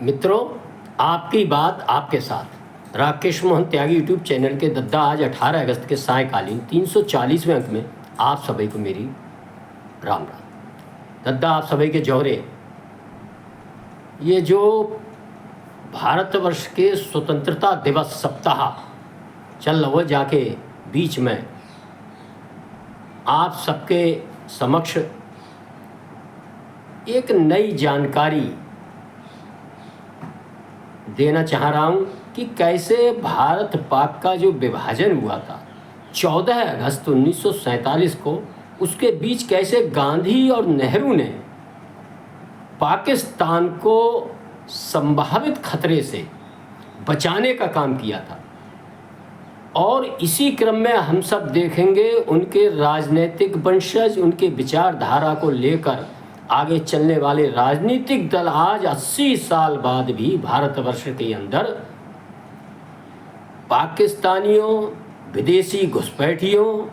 मित्रों, आपकी बात आपके साथ राकेश मोहन त्यागी यूट्यूब चैनल के दद्दा आज 18 अगस्त के सायकालीन 340वें अंक में आप सभी को मेरी राम राम। दद्दा आप सभी के जौहरे, ये जो भारतवर्ष के स्वतंत्रता दिवस सप्ताह चल रहा जाके बीच में आप सबके समक्ष एक नई जानकारी देना चाह रहा हूँ कि कैसे भारत पाक का जो विभाजन हुआ था 14 अगस्त 1947 को, उसके बीच कैसे गांधी और नेहरू ने पाकिस्तान को संभावित खतरे से बचाने का काम किया था। और इसी क्रम में हम सब देखेंगे उनके राजनीतिक वंशज, उनके विचारधारा को लेकर आगे चलने वाले राजनीतिक दल आज 80 साल बाद भी भारतवर्ष के अंदर पाकिस्तानियों, विदेशी घुसपैठियों,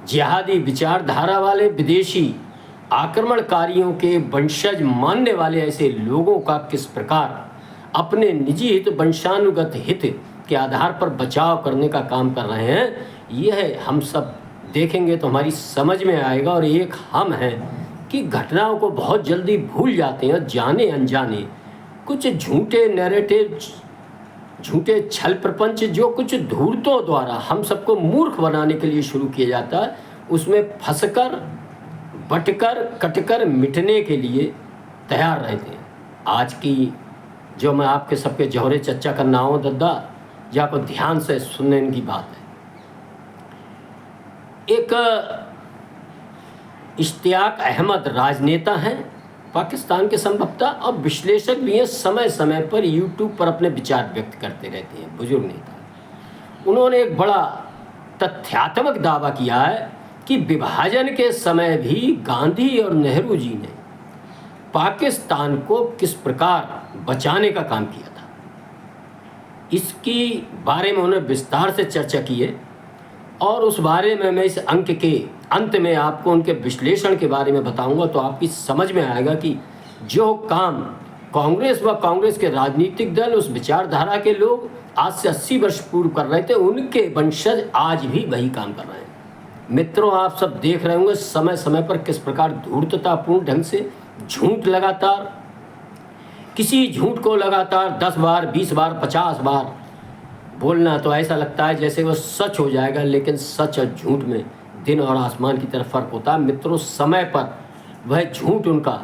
जिहादी विचारधारा वाले विदेशी आक्रमणकारियों के वंशज मानने वाले ऐसे लोगों का किस प्रकार अपने निजी हित, वंशानुगत हित के आधार पर बचाव करने का काम कर रहे हैं, यह हम सब देखेंगे तो हमारी समझ में आएगा। और एक हम हैं कि घटनाओं को बहुत जल्दी भूल जाते हैं, जाने अनजाने कुछ झूठे नैरेटिव, झूठे छल प्रपंच जो कुछ धूर्तों द्वारा हम सबको मूर्ख बनाने के लिए शुरू किया जाता है, उसमें फंसकर, बटकर, कटकर मिटने के लिए तैयार रहते हैं। आज की जो मैं आपके सबके जौहरे चर्चा करना हूँ दद्दा, जो आपको ध्यान से सुनने की बात है। एक इश्तियाक अहमद राजनेता हैं पाकिस्तान के संभवतः, और विश्लेषक भी हैं, समय समय पर यूट्यूब पर अपने विचार व्यक्त करते रहते हैं, बुजुर्ग नेता। उन्होंने एक बड़ा तथ्यात्मक दावा किया है कि विभाजन के समय भी गांधी और नेहरू जी ने पाकिस्तान को किस प्रकार बचाने का काम किया था। इसकी बारे में उन्होंने विस्तार से चर्चा की है, और उस बारे में मैं इस अंक के अंत में आपको उनके विश्लेषण के बारे में बताऊंगा, तो आपकी समझ में आएगा कि जो काम कांग्रेस व कांग्रेस के राजनीतिक दल, उस विचारधारा के लोग आज से 80 वर्ष पूर्व कर रहे थे, उनके वंशज आज भी वही काम कर रहे हैं। मित्रों, आप सब देख रहे होंगे समय समय पर किस प्रकार धूर्ततापूर्ण ढंग से झूठ, लगातार किसी झूठ को लगातार 10 बार, 20 बार, 50 बार बोलना, तो ऐसा लगता है जैसे वो सच हो जाएगा, लेकिन सच और झूठ में दिन और आसमान की तरफ फ़र्क होता है। मित्रों, समय पर वह झूठ उनका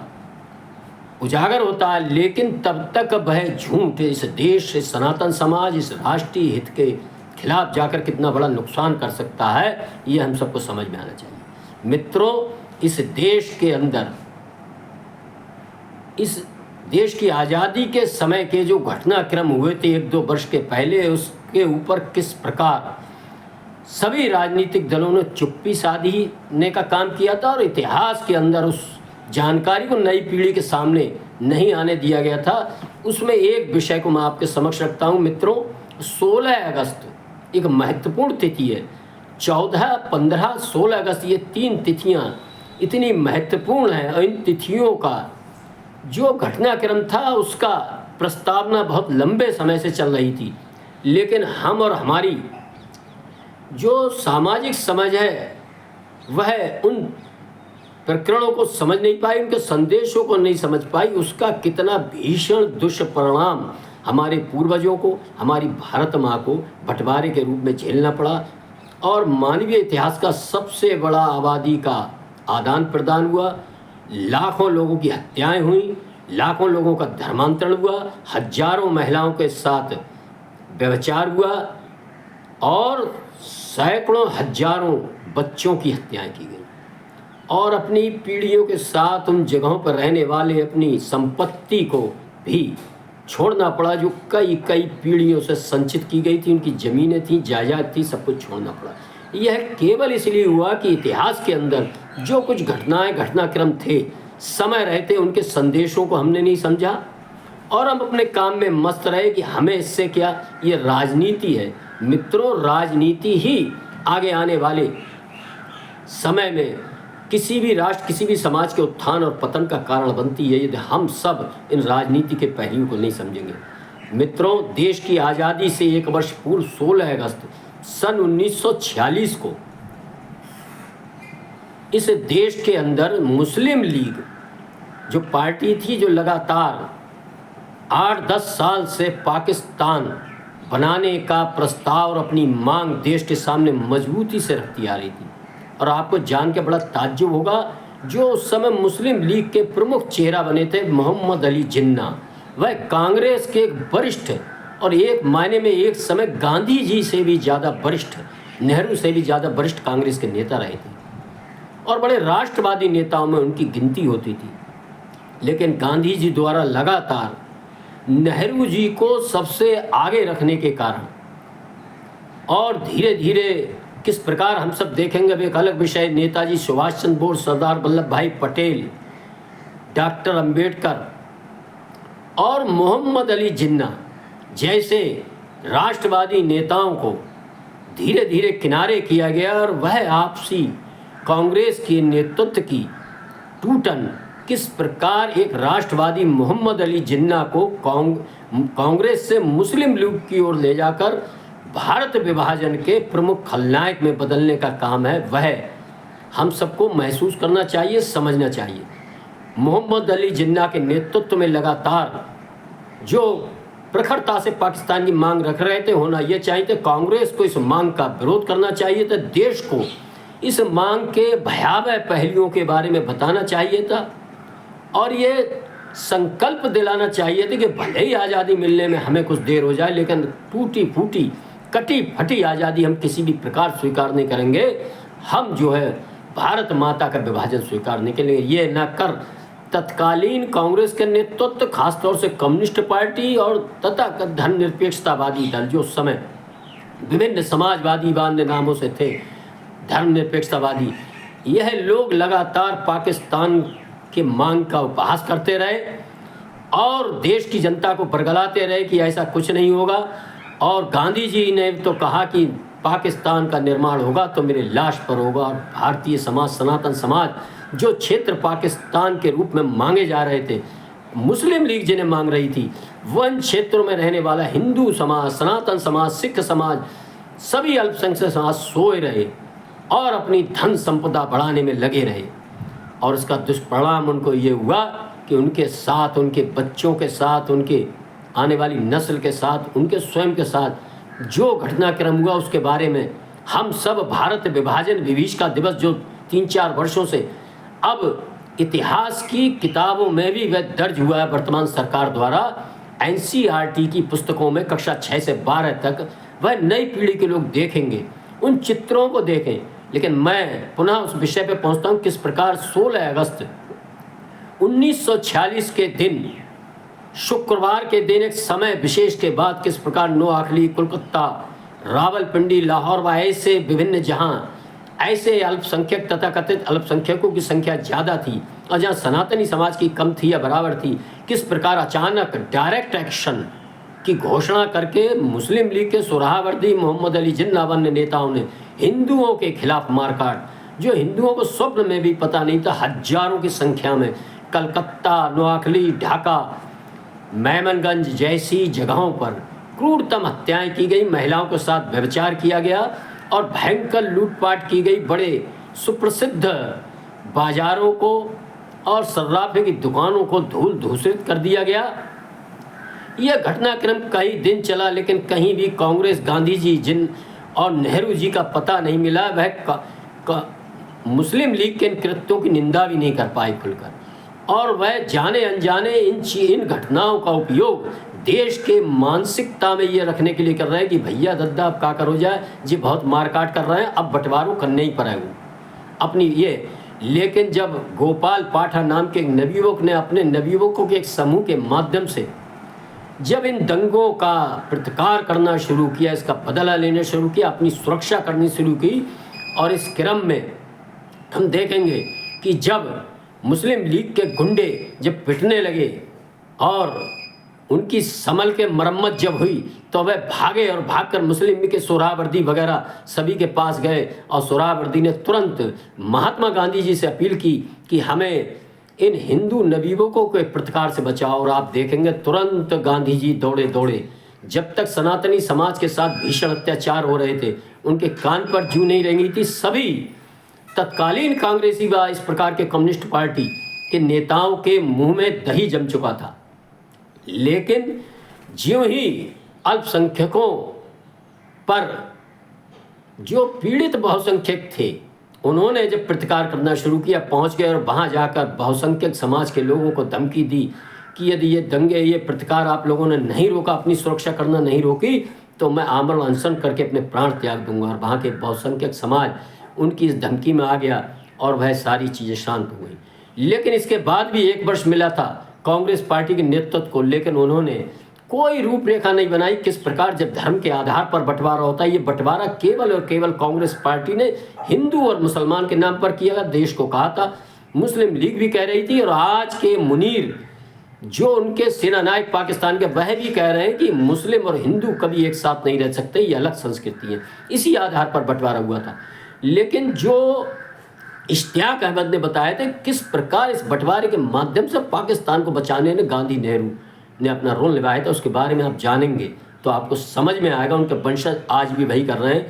उजागर होता है, लेकिन तब तक वह झूठ इस देश, इस सनातन समाज, इस राष्ट्रीय हित के खिलाफ जाकर कितना बड़ा नुकसान कर सकता है, ये हम सबको समझ में आना चाहिए। मित्रों, इस देश के अंदर, इस देश की आज़ादी के समय के जो घटनाक्रम हुए थे 1-2 वर्ष के पहले, उसके ऊपर किस प्रकार सभी राजनीतिक दलों ने चुप्पी साधने का काम किया था, और इतिहास के अंदर उस जानकारी को नई पीढ़ी के सामने नहीं आने दिया गया था। उसमें एक विषय को मैं आपके समक्ष रखता हूँ। मित्रों, 16 अगस्त एक महत्वपूर्ण तिथि है। 14, 15, 16 अगस्त, ये 3 तिथियाँ इतनी महत्वपूर्ण हैं, और इन तिथियों का जो घटनाक्रम था उसका प्रस्तावना बहुत लंबे समय से चल रही थी, लेकिन हम और हमारी जो सामाजिक समझ है वह उन प्रकरणों को समझ नहीं पाई, उनके संदेशों को नहीं समझ पाई। उसका कितना भीषण दुष्परिणाम हमारे पूर्वजों को, हमारी भारत माँ को बंटवारे के रूप में झेलना पड़ा, और मानवीय इतिहास का सबसे बड़ा आबादी का आदान प्रदान हुआ, लाखों लोगों की हत्याएं हुई, लाखों लोगों का धर्मांतरण हुआ, हजारों महिलाओं के साथ व्यभिचार हुआ, और सैकड़ों हजारों बच्चों की हत्याएं की गई। और अपनी पीढ़ियों के साथ उन जगहों पर रहने वाले अपनी संपत्ति को भी छोड़ना पड़ा, जो कई कई पीढ़ियों से संचित की गई थी, उनकी ज़मीनें थी, जायदाद थी, सब कुछ छोड़ना पड़ा। यह केवल इसलिए हुआ कि इतिहास के अंदर जो कुछ घटनाएं, घटनाक्रम थे, समय रहते उनके संदेशों को हमने नहीं समझा, और हम अपने काम में मस्त रहे कि हमें इससे क्या, ये राजनीति है। मित्रों, राजनीति ही आगे आने वाले समय में किसी भी राष्ट्र, किसी भी समाज के उत्थान और पतन का कारण बनती है यदि हम सब इन राजनीति के पहलुओं को नहीं समझेंगे। मित्रों, देश की आज़ादी से एक वर्ष पूर्व 16 अगस्त सन 1946 को इस देश के अंदर मुस्लिम लीग जो पार्टी थी, जो लगातार 8-10 साल से पाकिस्तान बनाने का प्रस्ताव और अपनी मांग देश के सामने मजबूती से रखती आ रही थी। और आपको जान के बड़ा ताज्जुब होगा, जो उस समय मुस्लिम लीग के प्रमुख चेहरा बने थे मोहम्मद अली जिन्ना, वह कांग्रेस के एक वरिष्ठ और एक मायने में एक समय गांधी जी से भी ज़्यादा वरिष्ठ, नेहरू से भी ज़्यादा वरिष्ठ कांग्रेस के नेता रहे थे और बड़े राष्ट्रवादी नेताओं में उनकी गिनती होती थी। लेकिन गांधी जी द्वारा लगातार नेहरू जी को सबसे आगे रखने के कारण और धीरे धीरे किस प्रकार हम सब देखेंगे, अब एक अलग विषय, नेताजी सुभाष चंद्र बोस, सरदार वल्लभ भाई पटेल, डॉक्टर अंबेडकर और मोहम्मद अली जिन्ना जैसे राष्ट्रवादी नेताओं को धीरे धीरे किनारे किया गया और वह आपसी कांग्रेस के नेतृत्व की टूटन किस प्रकार एक राष्ट्रवादी मोहम्मद अली जिन्ना को कांग्रेस से मुस्लिम लीग की ओर ले जाकर भारत विभाजन के प्रमुख खलनायक में बदलने का काम है, वह हम सबको महसूस करना चाहिए, समझना चाहिए। मोहम्मद अली जिन्ना के नेतृत्व में लगातार जो प्रखरता से पाकिस्तान की मांग रख रहे थे, होना यह चाहिए था कांग्रेस को इस मांग का विरोध करना चाहिए था, देश को इस मांग के भयावह पहलुओं के बारे में बताना चाहिए था और ये संकल्प दिलाना चाहिए था कि भले ही आज़ादी मिलने में हमें कुछ देर हो जाए, लेकिन टूटी फूटी कटी फटी आज़ादी हम किसी भी प्रकार स्वीकार नहीं करेंगे। हम जो है भारत माता का विभाजन स्वीकार नहीं करेंगे। ये न कर तत्कालीन कांग्रेस के नेतृत्व, खासतौर से कम्युनिस्ट पार्टी और तथाकथित धर्मनिरपेक्षतावादी दल जो उस समय विभिन्न समाजवादी वाद नामों से थे, धर्मनिरपेक्षतावादी, यह लोग लगातार पाकिस्तान के मांग का उपहास करते रहे और देश की जनता को बरगलाते रहे कि ऐसा कुछ नहीं होगा। और गांधी जी ने तो कहा कि पाकिस्तान का निर्माण होगा तो मेरे लाश पर होगा। और भारतीय समाज, सनातन समाज जो क्षेत्र पाकिस्तान के रूप में मांगे जा रहे थे, मुस्लिम लीग जिन्हें मांग रही थी, वन क्षेत्रों में रहने वाला हिंदू समाज, सनातन समाज, सिख समाज, सभी अल्पसंख्यक समाज सोए रहे और अपनी धन संपदा बढ़ाने में लगे रहे। और इसका दुष्परिणाम उनको ये हुआ कि उनके साथ, उनके बच्चों के साथ, उनके आने वाली नस्ल के साथ, उनके स्वयं के साथ जो घटनाक्रम हुआ उसके बारे में हम सब भारत विभाजन विभीषिका दिवस जो 3-4 वर्षों से अब इतिहास की किताबों में भी वह दर्ज हुआ है वर्तमान सरकार द्वारा, NCERT की पुस्तकों में कक्षा 6 से 12 तक वह नई पीढ़ी के लोग देखेंगे, उन चित्रों को देखें। लेकिन मैं पुनः उस विषय पे पहुंचता हूं, किस प्रकार 16 अगस्त 1946 के दिन, शुक्रवार के दिन, एक समय विशेष के बाद किस प्रकार नोआखली, कोलकाता, रावलपिंडी, लाहौर व ऐसे विभिन्न जहां ऐसे अल्पसंख्यक तथा कथित अल्पसंख्यकों की संख्या ज़्यादा थी और जहां सनातनी समाज की कम थी या बराबर थी, किस प्रकार अचानक डायरेक्ट एक्शन की घोषणा करके मुस्लिम लीग के सुराहावर्दी मोहम्मद अली जिन्ना अन्य नेताओं ने हिंदुओं के खिलाफ मारकाट, जो हिंदुओं को स्वप्न में भी पता नहीं था, हजारों की संख्या में कलकत्ता, नोआखली, ढाका, मेमनगंज जैसी जगहों पर क्रूरतम हत्याएं की गई, महिलाओं के साथ व्यभिचार किया गया और भयंकर लूटपाट की गई। बड़े सुप्रसिद्ध बाजारों को और सर्राफे की दुकानों को धूल धूसरित कर दिया गया। यह घटनाक्रम कई दिन चला, लेकिन कहीं भी कांग्रेस, गांधी जी जिन और नेहरू जी का पता नहीं मिला। वह मुस्लिम लीग के इन कृत्यों की निंदा भी नहीं कर पाए खुलकर, और वह जाने अनजाने इन घटनाओं का उपयोग देश के मानसिकता में ये रखने के लिए कर रहे हैं कि भैया दद्दा अब का कर हो जाए जी, बहुत मारकाट कर रहे हैं, अब बंटवारों करने ही पर है वो अपनी ये। लेकिन जब गोपाल पाठा नाम के एक नवयुवक ने अपने नवयुवकों के एक समूह के माध्यम से जब इन दंगों का प्रतिकार करना शुरू किया, इसका बदला लेना शुरू किया, अपनी सुरक्षा करनी शुरू की, और इस क्रम में हम देखेंगे कि जब मुस्लिम लीग के गुंडे जब पिटने लगे और उनकी संभल के मरम्मत जब हुई तो वह भागे और भागकर मुस्लिम लीग के सोहरावर्दी वगैरह सभी के पास गए और सोहरावर्दी ने तुरंत महात्मा गांधी जी से अपील की कि हमें इन हिंदू नबीबों के प्रतिकार से बचाओ। और आप देखेंगे तुरंत गांधी जी दौड़े दौड़े। जब तक सनातनी समाज के साथ भीषण अत्याचार हो रहे थे, उनके कान पर जू नहीं रेंगी थी। सभी तत्कालीन कांग्रेसी व इस प्रकार के कम्युनिस्ट पार्टी के नेताओं के मुंह में दही जम चुका था। लेकिन ज्यों ही अल्पसंख्यकों पर जो पीड़ित बहुसंख्यक थे, उन्होंने जब प्रतिकार करना शुरू किया, पहुंच गए और वहां जाकर बहुसंख्यक समाज के लोगों को धमकी दी कि यदि ये दंगे, ये प्रतिकार आप लोगों ने नहीं रोका, अपनी सुरक्षा करना नहीं रोकी, तो मैं आमरण अनशन करके अपने प्राण त्याग दूंगा। और वहाँ के बहुसंख्यक समाज उनकी इस धमकी में आ गया और वह सारी चीज़ें शांत हो गई। लेकिन इसके बाद भी 1 वर्ष मिला था कांग्रेस पार्टी के नेतृत्व को, लेकिन उन्होंने कोई रूपरेखा नहीं बनाई किस प्रकार जब धर्म के आधार पर बंटवारा होता है। ये बंटवारा केवल और केवल कांग्रेस पार्टी ने हिंदू और मुसलमान के नाम पर किया, देश को कहा था। मुस्लिम लीग भी कह रही थी और आज के मुनीर जो उनके सेनानायक पाकिस्तान के, वह भी कह रहे हैं कि मुस्लिम और हिंदू कभी एक साथ नहीं रह सकते, ये अलग संस्कृति है। इसी आधार पर बंटवारा हुआ था। लेकिन जो इश्तियाक अहमद ने बताया था किस प्रकार इस बंटवारे के माध्यम से पाकिस्तान को बचाने में गांधी नेहरू ने अपना रोल निभाया था, उसके बारे में आप जानेंगे तो आपको समझ में आएगा। उनके वंशज आज भी वही कर रहे हैं।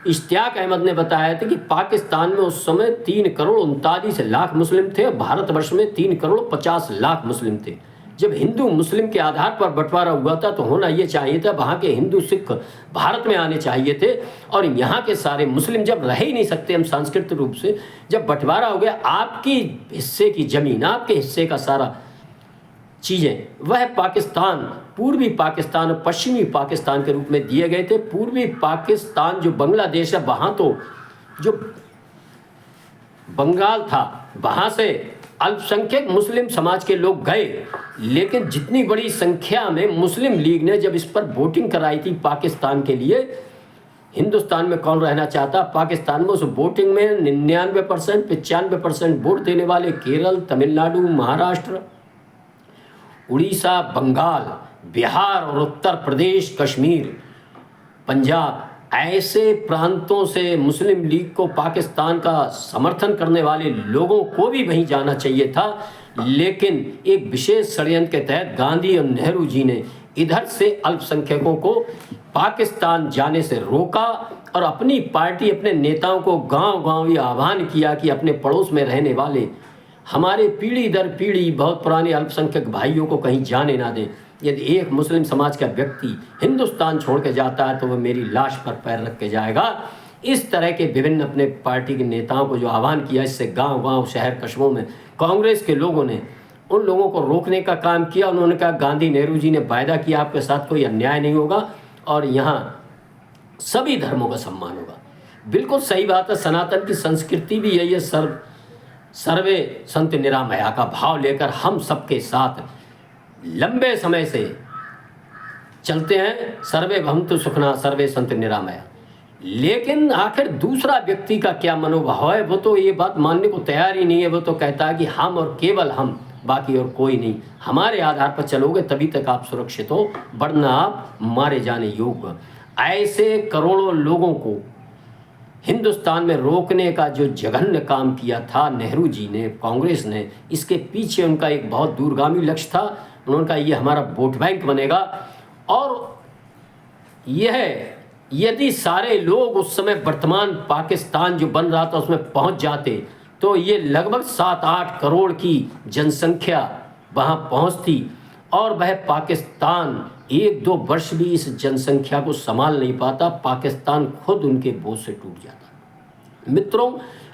इश्तियाक अहमद ने बताया था कि पाकिस्तान में उस समय 3,39,00,000 मुस्लिम थे और भारतवर्ष में 3,50,00,000 मुस्लिम थे। जब हिंदू मुस्लिम के आधार पर बंटवारा हुआ था तो होना ये चाहिए था, वहाँ के हिंदू सिख भारत में आने चाहिए थे और यहाँ के सारे मुस्लिम जब रह ही नहीं सकते हम सांस्कृतिक रूप से, जब बंटवारा हो गया, आपकी हिस्से की ज़मीन, आपके हिस्से का सारा चीज़ें वह पाकिस्तान, पूर्वी पाकिस्तान और पश्चिमी पाकिस्तान के रूप में दिए गए थे। पूर्वी पाकिस्तान जो बांग्लादेश है, वहाँ तो जो बंगाल था, वहाँ से अल्पसंख्यक मुस्लिम समाज के लोग गए। लेकिन जितनी बड़ी संख्या में मुस्लिम लीग ने जब इस पर वोटिंग कराई थी पाकिस्तान के लिए, हिंदुस्तान में कौन रहना चाहता, पाकिस्तान में उस वोटिंग में 99%, 95% वोट देने वाले केरल, तमिलनाडु, महाराष्ट्र, उड़ीसा, बंगाल, बिहार और उत्तर प्रदेश, कश्मीर, पंजाब, ऐसे प्रांतों से मुस्लिम लीग को पाकिस्तान का समर्थन करने वाले लोगों को भी वहीं जाना चाहिए था। लेकिन एक विशेष षड्यंत्र के तहत गांधी और नेहरू जी ने इधर से अल्पसंख्यकों को पाकिस्तान जाने से रोका और अपनी पार्टी, अपने नेताओं को गांव-गांव ये आह्वान किया कि अपने पड़ोस में रहने वाले हमारे पीढ़ी दर पीढ़ी बहुत पुराने अल्पसंख्यक भाइयों को कहीं जाने ना दें। यदि एक मुस्लिम समाज का व्यक्ति हिंदुस्तान छोड़ के जाता है तो वह मेरी लाश पर पैर रख के जाएगा। इस तरह के विभिन्न अपने पार्टी के नेताओं को जो आह्वान किया, इससे गांव-गांव, शहर कस्बों में कांग्रेस के लोगों ने उन लोगों को रोकने का काम किया। उन्होंने कहा गांधी नेहरू जी ने वायदा किया आपके साथ कोई अन्याय नहीं होगा और यहाँ सभी धर्मों का सम्मान होगा। बिल्कुल सही बात है। सनातन की संस्कृति भी यही है, सर्वे संत निरामया का भाव लेकर हम सबके साथ लंबे समय से चलते हैं। सर्वे भवन्तु सुखिनः, सर्वे संत निरामया। लेकिन आखिर दूसरा व्यक्ति का क्या मनोभाव है, वो तो ये बात मानने को तैयार ही नहीं है। वो तो कहता है कि हम और केवल हम, बाकी और कोई नहीं। हमारे आधार पर चलोगे तभी तक आप सुरक्षित हो, वरना आप मारे जाने योग्य। ऐसे करोड़ों लोगों को हिंदुस्तान में रोकने का जो जघन्य काम किया था नेहरू जी ने, कांग्रेस ने, इसके पीछे उनका एक बहुत दूरगामी लक्ष्य था। उन्होंने कहा ये हमारा वोट बैंक बनेगा और यह यदि सारे लोग उस समय वर्तमान पाकिस्तान जो बन रहा था उसमें पहुंच जाते तो ये लगभग 7-8 करोड़ की जनसंख्या वहां पहुंचती और वह पाकिस्तान 1-2 वर्ष भी इस जनसंख्या को संभाल नहीं पाता। पाकिस्तान खुद उनके बोझ से टूट जाता। मित्रों,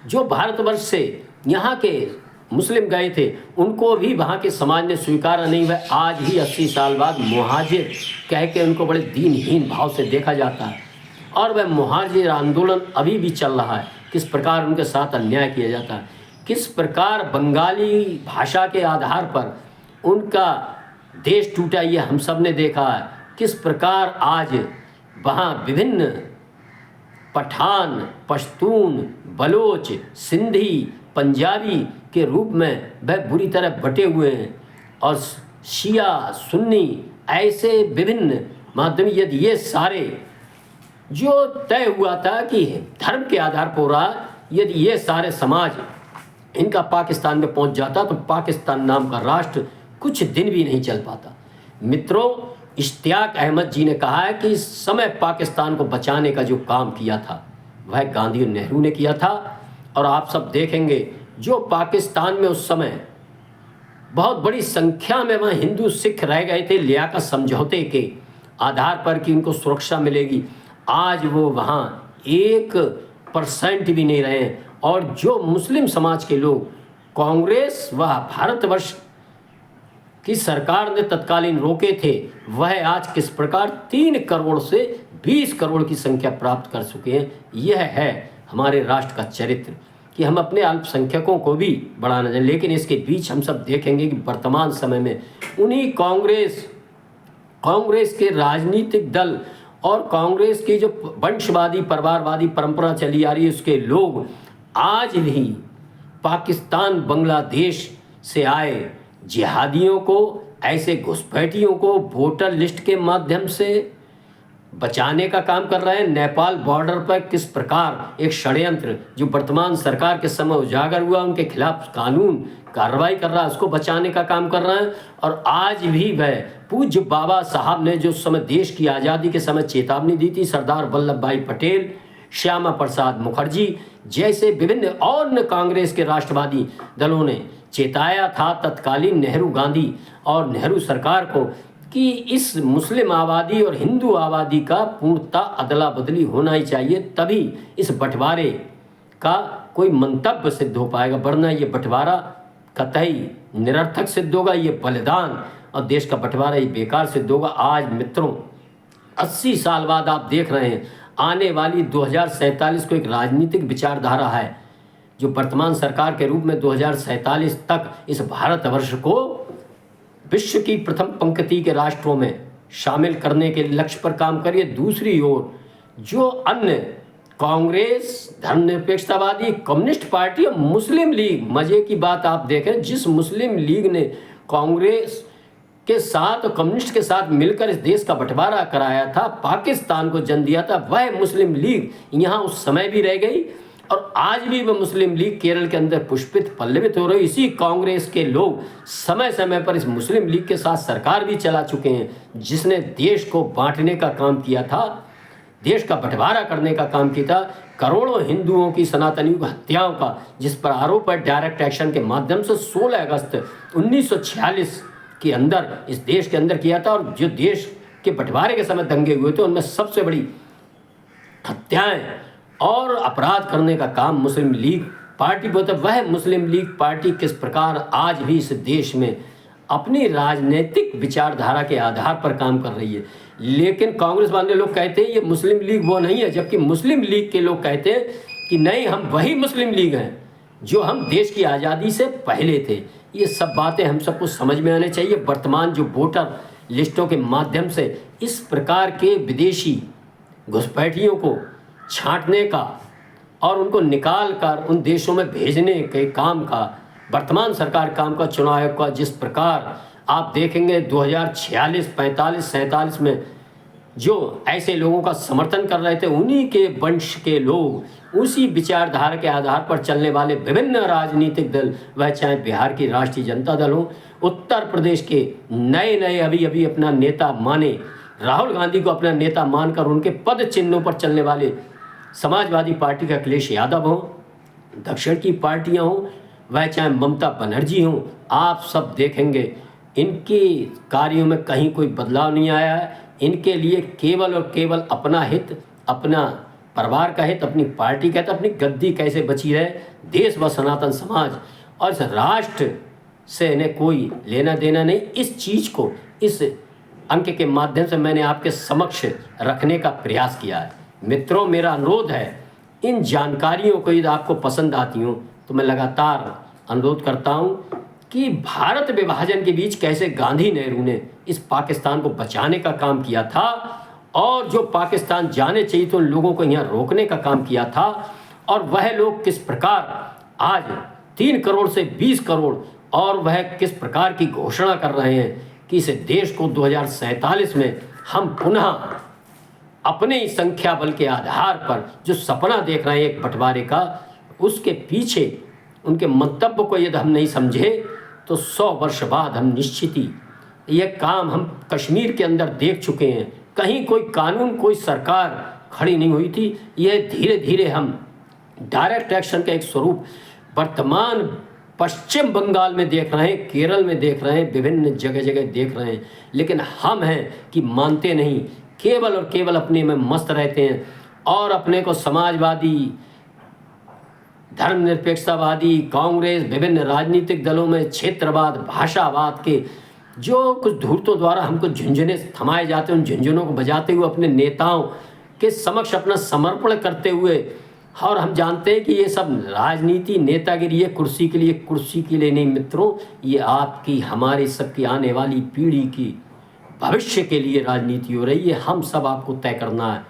जो भारतवर्ष से यहाँ के मुस्लिम गए थे उनको भी वहाँ के समाज ने स्वीकारा नहीं। वह आज भी 80 साल बाद मुहाजिर कह के उनको बड़े दीनहीन भाव से देखा जाता है और वह मुहाजिर आंदोलन अभी भी चल रहा है। किस प्रकार उनके साथ अन्याय किया जाता है, किस प्रकार बंगाली भाषा के आधार पर उनका देश टूटा, ये हम सब ने देखा है। किस प्रकार आज वहाँ विभिन्न पठान, पश्तून, बलोच, सिंधी, पंजाबी के रूप में वह बुरी तरह बटे हुए हैं और शिया सुन्नी ऐसे विभिन्न माध्यम, यदि ये सारे जो तय हुआ था कि धर्म के आधार पर हो रहा, यदि ये सारे समाज इनका पाकिस्तान में पहुंच जाता तो पाकिस्तान नाम का राष्ट्र कुछ दिन भी नहीं चल पाता। मित्रों, इश्तियाक अहमद जी ने कहा है कि इस समय पाकिस्तान को बचाने का जो काम किया था वह गांधी और नेहरू ने किया था। और आप सब देखेंगे जो पाकिस्तान में उस समय बहुत बड़ी संख्या में वहाँ हिंदू सिख रह गए थे लियाकत समझौते के आधार पर कि उनको सुरक्षा मिलेगी, आज वो वहाँ 1% भी नहीं रहे। और जो मुस्लिम समाज के लोग कांग्रेस व भारतवर्ष की सरकार ने तत्कालीन रोके थे, वह आज किस प्रकार 3 करोड़ से 20 करोड़ की संख्या प्राप्त कर चुके हैं। यह है हमारे राष्ट्र का चरित्र कि हम अपने अल्पसंख्यकों को भी बढ़ाना चाहिए। लेकिन इसके बीच हम सब देखेंगे कि वर्तमान समय में उन्हीं कांग्रेस के राजनीतिक दल और कांग्रेस की जो वंशवादी परिवारवादी परंपरा चली आ रही है, उसके लोग आज भी पाकिस्तान बांग्लादेश से आए जिहादियों को, ऐसे घुसपैठियों को वोटर लिस्ट के माध्यम से बचाने का काम कर रहे हैं। नेपाल बॉर्डर पर किस प्रकार एक षड्यंत्र जो वर्तमान सरकार के समय उजागर हुआ, उनके खिलाफ कानून कार्रवाई कर रहा है, उसको बचाने का काम कर रहे हैं। और आज भी वह पूज्य बाबा साहब ने जो समय देश की आज़ादी के समय चेतावनी दी थी, सरदार वल्लभ भाई पटेल, श्यामा प्रसाद मुखर्जी जैसे विभिन्न और कांग्रेस के राष्ट्रवादी दलों ने चेताया था तत्कालीन नेहरू गांधी और नेहरू सरकार को कि इस मुस्लिम आबादी और हिंदू आबादी का पूर्णतः अदला बदली होना ही चाहिए, तभी इस बंटवारे का कोई मंतव्य सिद्ध हो पाएगा, वरना ये बंटवारा कतई निरर्थक सिद्ध होगा, ये बलिदान और देश का बंटवारा ही बेकार सिद्ध होगा। आज मित्रों 80 साल बाद आप देख रहे हैं आने वाली 2047 को एक राजनीतिक विचारधारा है जो वर्तमान सरकार के रूप में 2047 तक इस भारतवर्ष को विश्व की प्रथम पंक्ति के राष्ट्रों में शामिल करने के लक्ष्य पर काम करिए। दूसरी ओर जो अन्य कांग्रेस, धर्मनिरपेक्षतावादी, कम्युनिस्ट पार्टी और मुस्लिम लीग, मजे की बात आप देखें, जिस मुस्लिम लीग ने कांग्रेस के साथ और कम्युनिस्ट के साथ मिलकर इस देश का बंटवारा कराया था, पाकिस्तान को जन्म दिया था, वह मुस्लिम लीग यहाँ उस समय भी रह गई और आज भी वह मुस्लिम लीग केरल के अंदर पुष्पित पल्लवित हो रही। इसी कांग्रेस के लोग समय समय पर इस मुस्लिम लीग के साथ सरकार भी चला चुके हैं, जिसने देश को बांटने का काम किया था, देश का बंटवारा करने का काम किया था, करोड़ों हिंदुओं की सनातनियों की हत्याओं का जिस पर आरोप है डायरेक्ट एक्शन के माध्यम से 16 अगस्त 1946 के अंदर इस देश के अंदर किया था। और जो देश के बंटवारे के समय दंगे हुए थे उनमें सबसे बड़ी हत्याएं और अपराध करने का काम मुस्लिम लीग पार्टी पर, वह मुस्लिम लीग पार्टी किस प्रकार आज भी इस देश में अपनी राजनीतिक विचारधारा के आधार पर काम कर रही है। लेकिन कांग्रेस वाले लोग कहते हैं ये मुस्लिम लीग वो नहीं है, जबकि मुस्लिम लीग के लोग कहते हैं कि नहीं, हम वही मुस्लिम लीग हैं जो हम देश की आज़ादी से पहले थे। ये सब बातें हम सबको समझ में आने चाहिए। वर्तमान जो वोटर लिस्टों के माध्यम से इस प्रकार के विदेशी घुसपैठियों को छांटने का और उनको निकाल कर उन देशों में भेजने के काम का वर्तमान सरकार काम का, चुनाव आयोग का, जिस प्रकार आप देखेंगे 2046, 45, 47 में जो ऐसे लोगों का समर्थन कर रहे थे, उन्हीं के वंश के लोग, उसी विचारधारा के आधार पर चलने वाले विभिन्न राजनीतिक दल, वह चाहे बिहार की राष्ट्रीय जनता दल हो, उत्तर प्रदेश के नए अभी अपना नेता माने राहुल गांधी को अपना नेता मानकर उनके पद चिन्हों पर चलने वाले समाजवादी पार्टी का अखिलेश यादव हो, दक्षिण की पार्टियां हों, वह चाहे ममता बनर्जी हों, आप सब देखेंगे इनके कार्यों में कहीं कोई बदलाव नहीं आया है। इनके लिए केवल और केवल अपना हित, अपना परिवार का हित, अपनी पार्टी का हित, अपनी गद्दी कैसे बची रहे, देश व सनातन समाज और इस राष्ट्र से इन्हें कोई लेना देना नहीं। इस चीज़ को इस अंक के माध्यम से मैंने आपके समक्ष रखने का प्रयास किया है। मित्रों, मेरा अनुरोध है, इन जानकारियों को यदि आपको पसंद आती हूँ तो मैं लगातार अनुरोध करता हूँ कि भारत विभाजन के बीच कैसे गांधी नेहरू ने इस पाकिस्तान को बचाने का काम किया था और जो पाकिस्तान जाने चाहिए तो उन लोगों को यहाँ रोकने का काम किया था, और वह लोग किस प्रकार आज 3 करोड़ से 20 करोड़ और वह किस प्रकार की घोषणा कर रहे हैं कि इस देश को 2047 में हम पुनः अपने ही संख्या बल के आधार पर जो सपना देख रहे हैं एक बंटवारे का, उसके पीछे उनके मंतव्य को यदि हम नहीं समझे तो 100 वर्ष बाद हम निश्चित ही यह काम हम कश्मीर के अंदर देख चुके हैं। कहीं कोई कानून, कोई सरकार खड़ी नहीं हुई थी। यह धीरे धीरे हम डायरेक्ट एक्शन का एक स्वरूप वर्तमान पश्चिम बंगाल में देख रहे हैं, केरल में देख रहे हैं, विभिन्न जगह जगह देख रहे हैं। लेकिन हम हैं कि मानते नहीं, केवल और केवल अपने में मस्त रहते हैं और अपने को समाजवादी, धर्मनिरपेक्षतावादी, कांग्रेस, विभिन्न राजनीतिक दलों में क्षेत्रवाद, भाषावाद के जो कुछ धूर्तों द्वारा हमको झुंझुने थमाए जाते हैं, उन झुंझुनों को बजाते हुए अपने नेताओं के समक्ष अपना समर्पण करते हुए, और हम जानते हैं कि ये सब राजनीति, नेतागिरी है कुर्सी के लिए नहीं मित्रों, ये आपकी, हमारी, सबकी आने वाली पीढ़ी की भविष्य के लिए राजनीति हो रही है। हम सब आपको तय करना है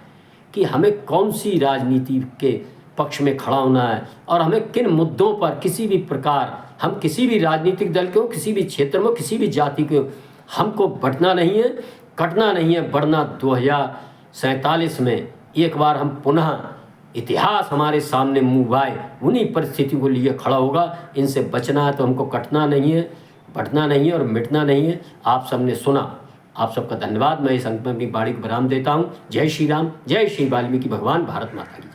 कि हमें कौन सी राजनीति के पक्ष में खड़ा होना है और हमें किन मुद्दों पर किसी भी प्रकार, हम किसी भी राजनीतिक दल के हो, किसी भी क्षेत्र में, किसी भी जाति के हो, हमको बंटना नहीं है, कटना नहीं है, बढ़ना 2047 में एक बार हम पुनः इतिहास हमारे सामने मुँह आए, उन्हीं परिस्थितियों को लिए खड़ा होगा। इनसे बचना है तो हमको कटना नहीं है, बंटना नहीं है और मिटना नहीं है। आप सबने सुना, आप सबका धन्यवाद। मैं इस अंक में अपनी वाणी को विराम देता हूँ। जय श्री राम, जय श्री वाल्मीकि भगवान, भारत माता की।